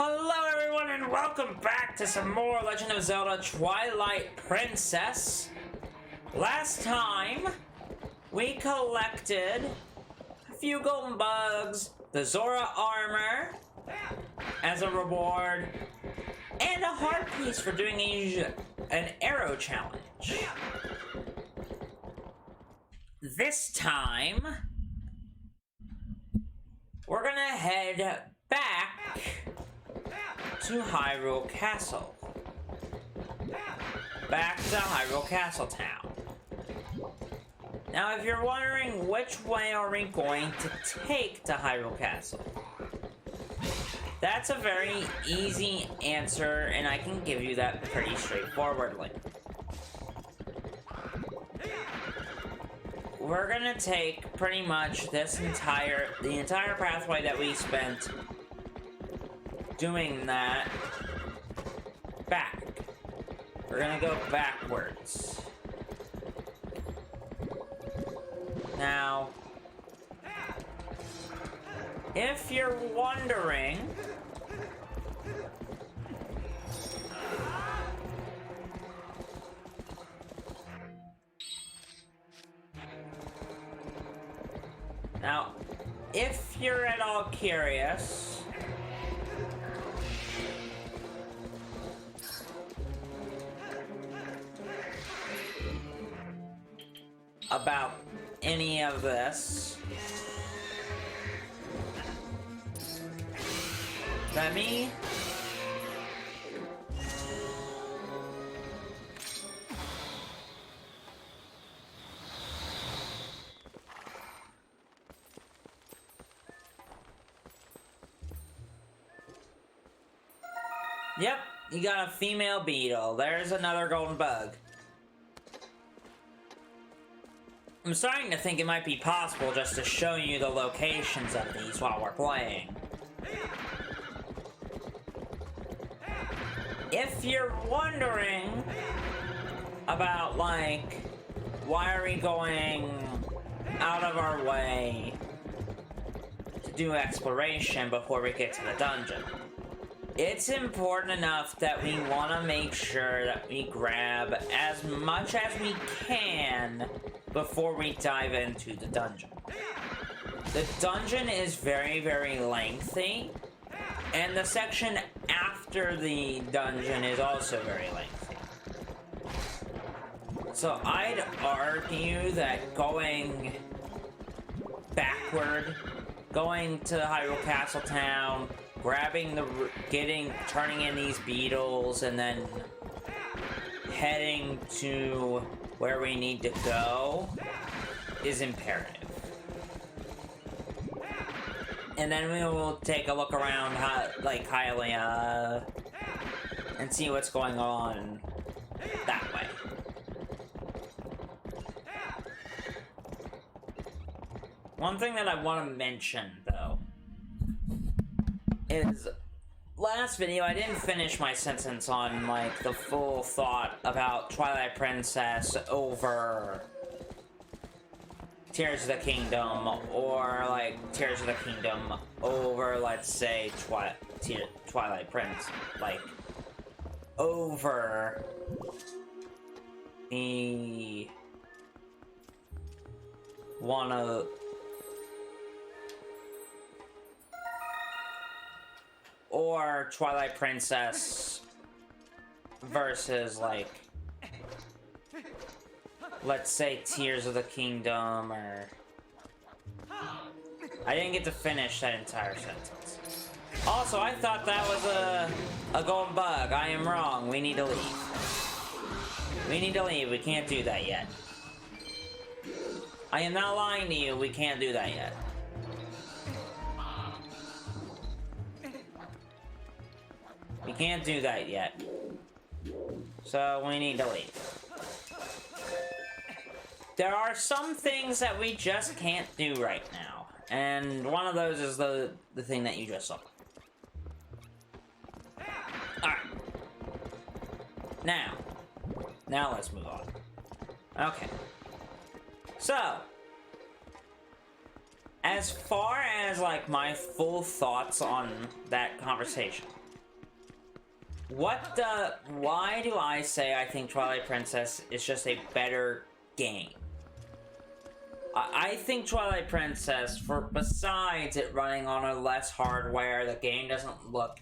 Hello everyone and welcome back to some more Legend of Zelda Twilight Princess. Last time, we collected a few golden bugs, the Zora armor as a reward, and a heart piece for doing an arrow challenge. This time, we're gonna head back to Hyrule Castle. Back to Hyrule Castle Town. Now, if you're wondering which way are we going to take to Hyrule Castle, that's a very easy answer, and I can give you that pretty straightforwardly. We're gonna take pretty much the entire pathway that we spent doing that back. We're gonna go backwards. Now, if you're wondering, if you're at all curious about any of this, let me Yep, you got a female beetle. There's another golden bug. I'm starting to think it might be possible just to show you the locations of these while we're playing. If you're wondering about, like, why are we going out of our way to do exploration before we get to the dungeon, it's important enough that we want to make sure that we grab as much as we can before we dive into the dungeon. The dungeon is very, very lengthy, and the section after the dungeon is also very lengthy. So I'd argue that going backward, going to Hyrule Castle Town, turning in these beetles, and then heading to where we need to go is imperative. And then we will take a look around, like, Hylia, and see what's going on that way. One thing that I want to mention, though, is last video I didn't finish my sentence on, like, the full thought about Twilight Princess over Tears of the Kingdom, or, like, Tears of the Kingdom over, let's say, Twilight Prince, like, over the one of or Twilight Princess versus, like, let's say Tears of the Kingdom, or... I didn't get to finish that entire sentence. Also, I thought that was a golden bug. I am wrong. We need to leave. We need to leave. We can't do that yet. I am not lying to you. We can't do that yet. We can't do that yet. So we need to leave. There are some things that we just can't do right now. And one of those is the thing that you just saw. Alright. Now let's move on. Okay. So, as far as, like, my full thoughts on that conversation, Why do I say I think Twilight Princess is just a better game? I think Twilight Princess, besides it running on a less hardware, the game doesn't look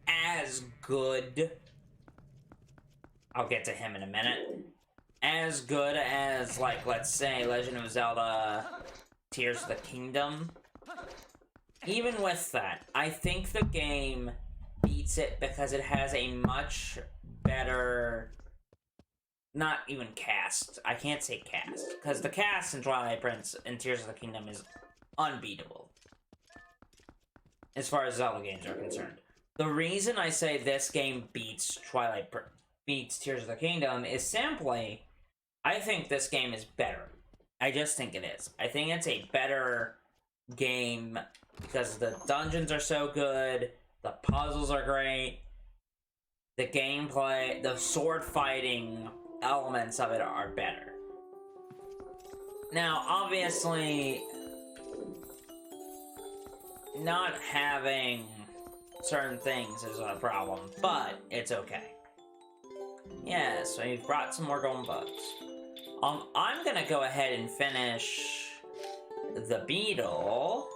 as good. I'll get to him in a minute. As good as, like, let's say, Legend of Zelda Tears of the Kingdom. Even with that, I think the game beats it because it has a much better... Not even cast. I can't say cast. Because the cast in Twilight Prince and Tears of the Kingdom is unbeatable. As far as Zelda games are concerned. The reason I say this game beats Tears of the Kingdom is simply... I think this game is better. I just think it is. I think it's a better game because the dungeons are so good, the puzzles are great, the gameplay, the sword fighting elements of it are better. Now, obviously, not having certain things is a problem, but it's okay. Yeah, so you've brought some more golden bugs. I'm gonna go ahead and finish the beetle.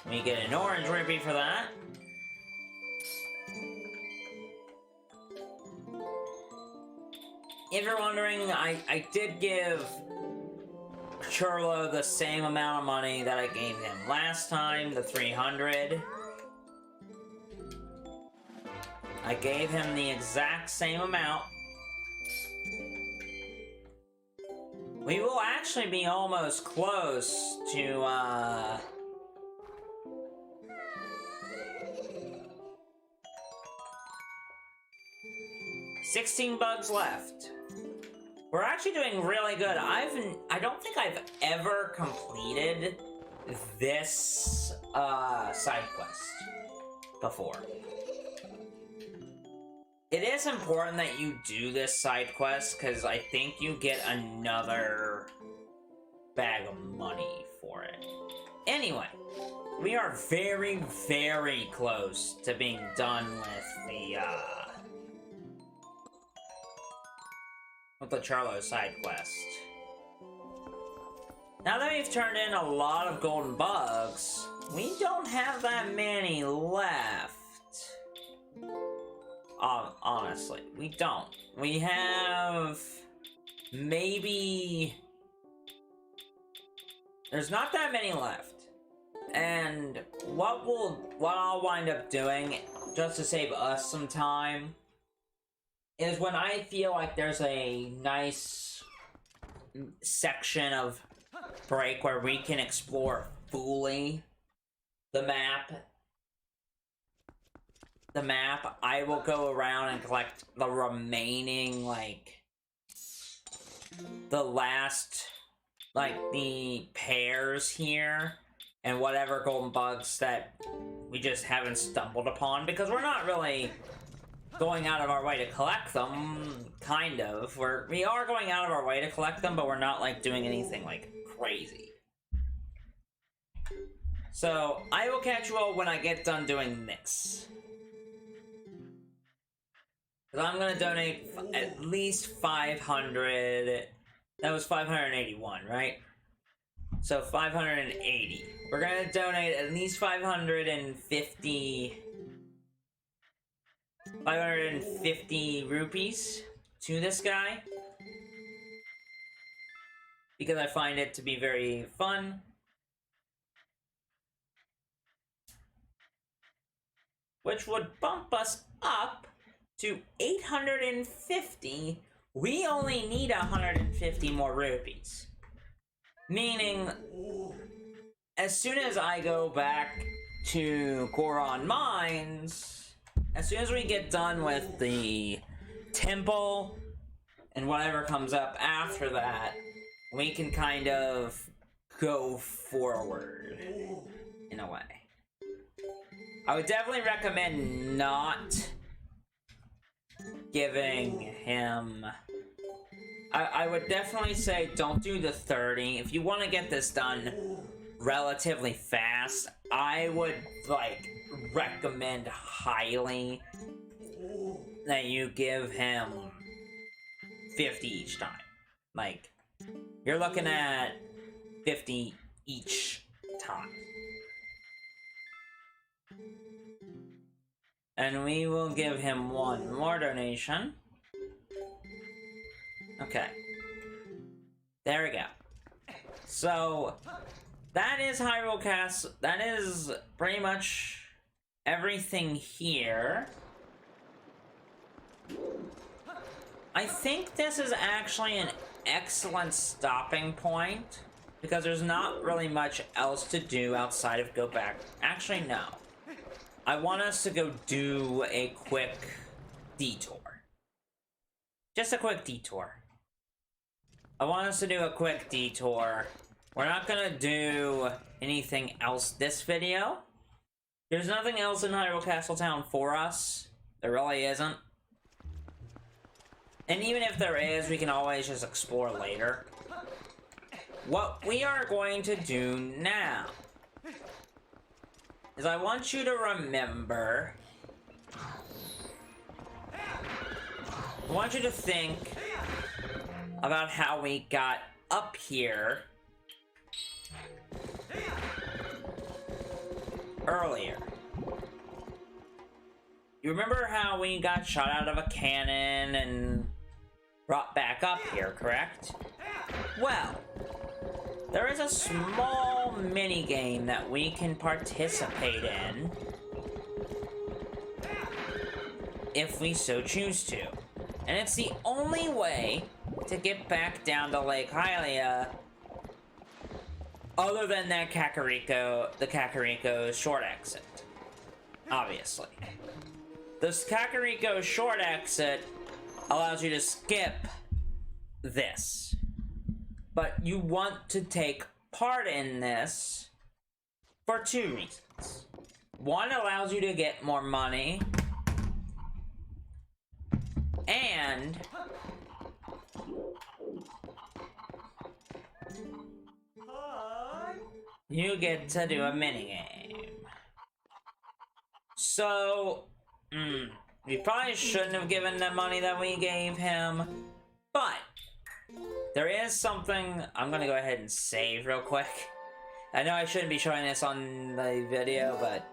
We get an orange rupee for that. If you're wondering, I did give Churlo the same amount of money that I gave him last time, the 300. I gave him the exact same amount. We will actually be almost close to, 16 bugs left. We're actually doing really good. I don't think I've ever completed this, side quest before. It is important that you do this side quest, because I think you get another bag of money for it. Anyway, we are very, very close to being done with the Charlo side quest. Now that we've turned in a lot of golden bugs, we don't have that many left. Honestly, we don't. We have... maybe... there's not that many left. And what I'll wind up doing, just to save us some time, is when I feel like there's a nice section of break where we can explore fully the map, I will go around and collect the remaining, like, the last, like, the pairs here, and whatever golden bugs that we just haven't stumbled upon, because we're not really going out of our way to collect them, kind of. We are going out of our way to collect them, but we're not, like, doing anything, like, crazy. So, I will catch you all when I get done doing this. Because I'm gonna donate at least 500... that was 581, right? So, 580. We're gonna donate at least 550 rupees to this guy, because I find it to be very fun. Which would bump us up to 850. We only need 150 more rupees. Meaning, as soon as I go back to Goron Mines, as soon as we get done with the temple and whatever comes up after that, we can kind of go forward in a way. I would definitely recommend not giving him... I would definitely say don't do the 30. If you want to get this done relatively fast, I would, like, recommend highly that you give him 50 each time. Like, you're looking at 50 each time. And we will give him one more donation. Okay. There we go. So, that is Hyrule Castle. That is pretty much everything here. I think this is actually an excellent stopping point, because there's not really much else to do outside of go back. Actually, no. I want us to go do a quick detour. Just a quick detour. I want us to do a quick detour. We're not gonna do anything else this video. There's nothing else in Hyrule Castletown for us. There really isn't. And even if there is, we can always just explore later. What we are going to do now is I want you to remember... I want you to think about how we got up here earlier. You remember how we got shot out of a cannon and brought back up here, correct? Well, there is a small mini game that we can participate in if we so choose to. And it's the only way to get back down to Lake Hylia other than that the Kakariko short exit. Obviously. This Kakariko short exit allows you to skip this. But you want to take part in this for two reasons. One, allows you to get more money. And you get to do a minigame. So, we probably shouldn't have given the money that we gave him, but there is something. I'm gonna go ahead and save real quick. I know I shouldn't be showing this on the video, but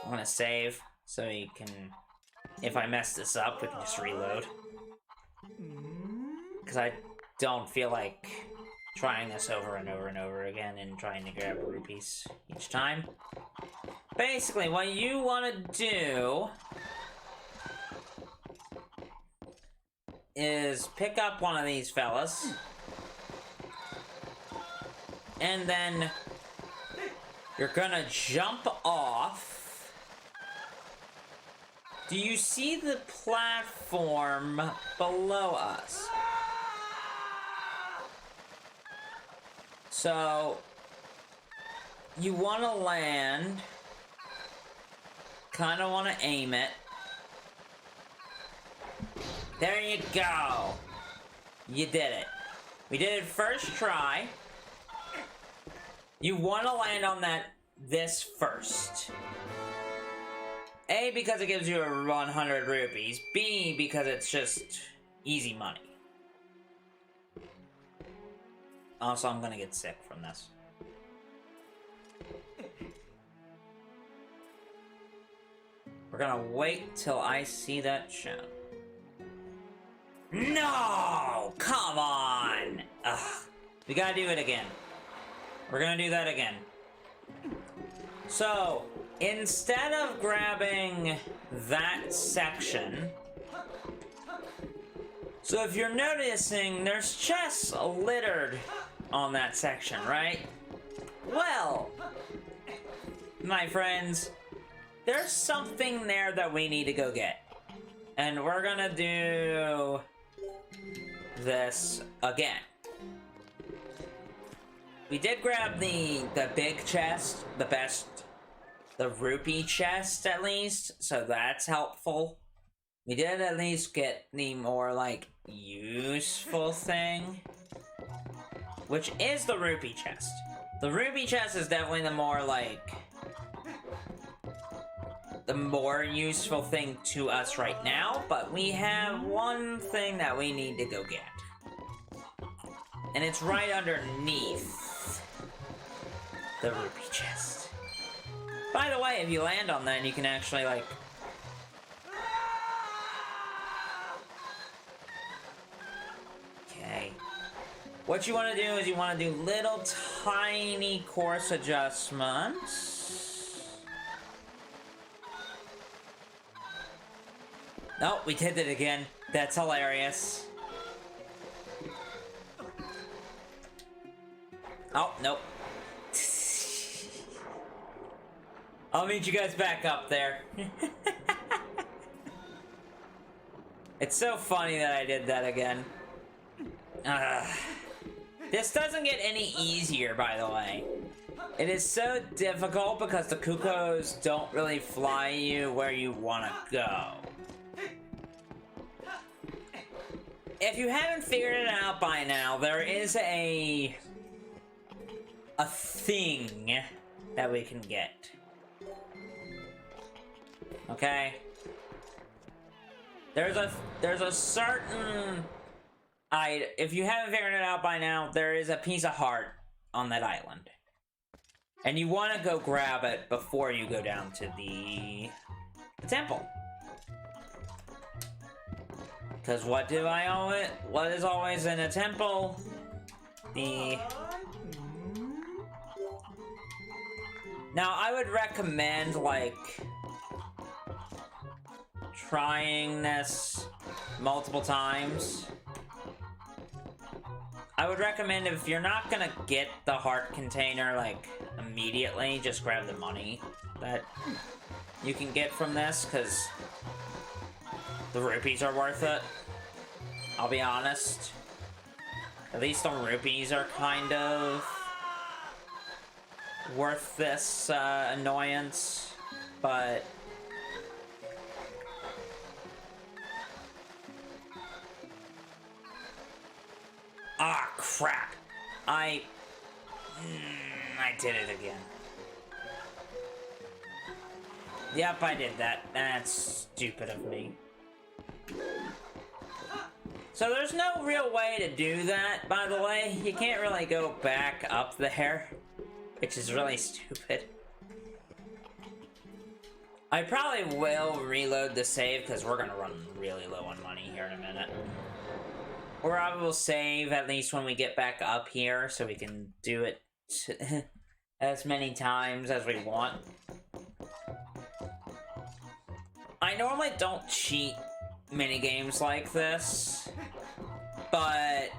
I'm gonna save so you can, if I mess this up, we can just reload. Because I don't feel like trying this over and over and over again and trying to grab rupees each time. Basically, what you want to do is pick up one of these fellas, and then you're gonna jump off. Do you see the platform below us? So, you want to land, kind of want to aim it. There you go. You did it. We did it first try. You want to land on this first. A, because it gives you 100 rupees. B, because it's just easy money. Also, I'm gonna get sick from this. We're gonna wait till I see that show. No! Come on! Ugh. We gotta do it again. We're gonna do that again. So, instead of grabbing that section... So if you're noticing, there's chests littered on that section, right? Well, my friends, there's something there that we need to go get. And we're gonna do this again. We did grab the big chest, the rupee chest at least, so that's helpful. We did at least get the more, like, useful thing, which is the rupee chest. The ruby chest is definitely the more, like, the more useful thing to us right now, but we have one thing that we need to go get. And it's right underneath the ruby chest. By the way, if you land on that, you can actually, like... Okay. What you want to do is you want to do little tiny course adjustments. Nope, we did it again. That's hilarious. Oh, nope. I'll meet you guys back up there. It's so funny that I did that again. This doesn't get any easier, by the way. It is so difficult because the cuckoos don't really fly you where you want to go. If you haven't figured it out by now, there is a thing that we can get. Okay? There's a certain... if you haven't figured it out by now, there is a piece of heart on that island. And you want to go grab it before you go down to the temple. Because what is always in a temple? Now, I would recommend, like, trying this multiple times. I would recommend if you're not gonna get the heart container, like, immediately, just grab the money that you can get from this, because the rupees are worth it. I'll be honest. At least the rupees are kind of worth this annoyance, but... Ah, crap. I did it again. Yep, I did that. That's stupid of me. So there's no real way to do that, by the way. You can't really go back up there, which is really stupid. I probably will reload the save, because we're gonna run really low on money here in a minute. Or I will save at least when we get back up here, so we can do it as many times as we want. I normally don't cheat minigames like this, but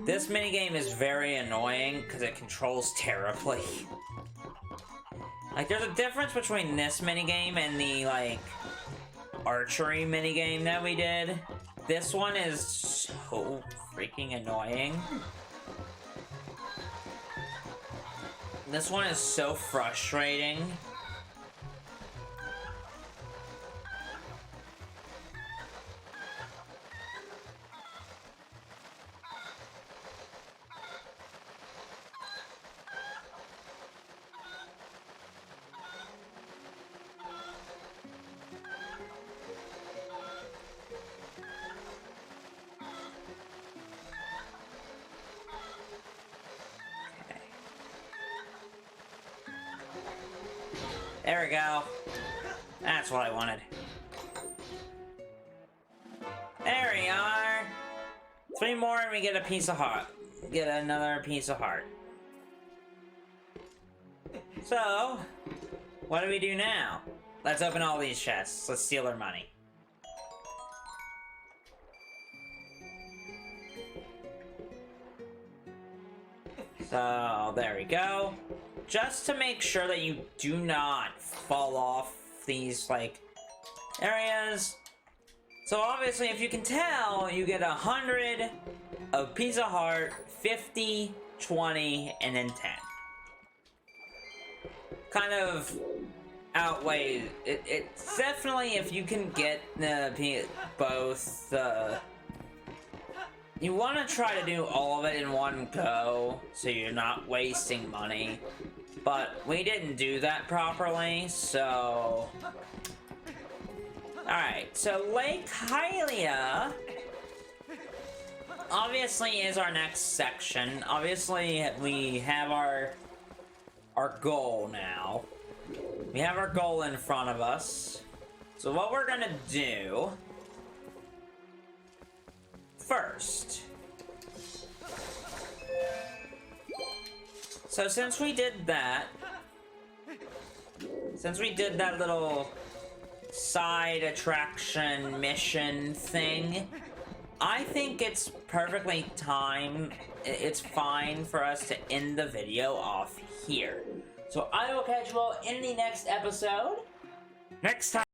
this minigame is very annoying because it controls terribly. Like, there's a difference between this minigame and the, like, archery minigame that we did. This one is so freaking annoying. This one is so frustrating. There we go. That's what I wanted. There we are. 3 more and we get a piece of heart. Get another piece of heart. So, what do we do now? Let's open all these chests. Let's steal their money. So, there we go. Just to make sure that you do not fall off these, like, areas. So obviously, if you can tell, you get 100, a piece of heart, 50, 20, and then 10. Kind of outweighs it. It's definitely, if you can get both You want to try to do all of it in one go, so you're not wasting money. But we didn't do that properly, so... Alright, so Lake Hylia obviously is our next section. Obviously, we have our goal now. We have our goal in front of us. So what we're gonna do first. So since we did that little side attraction mission thing, I think it's perfectly timed. It's fine for us to end the video off here. So I will catch you all in the next episode. Next time.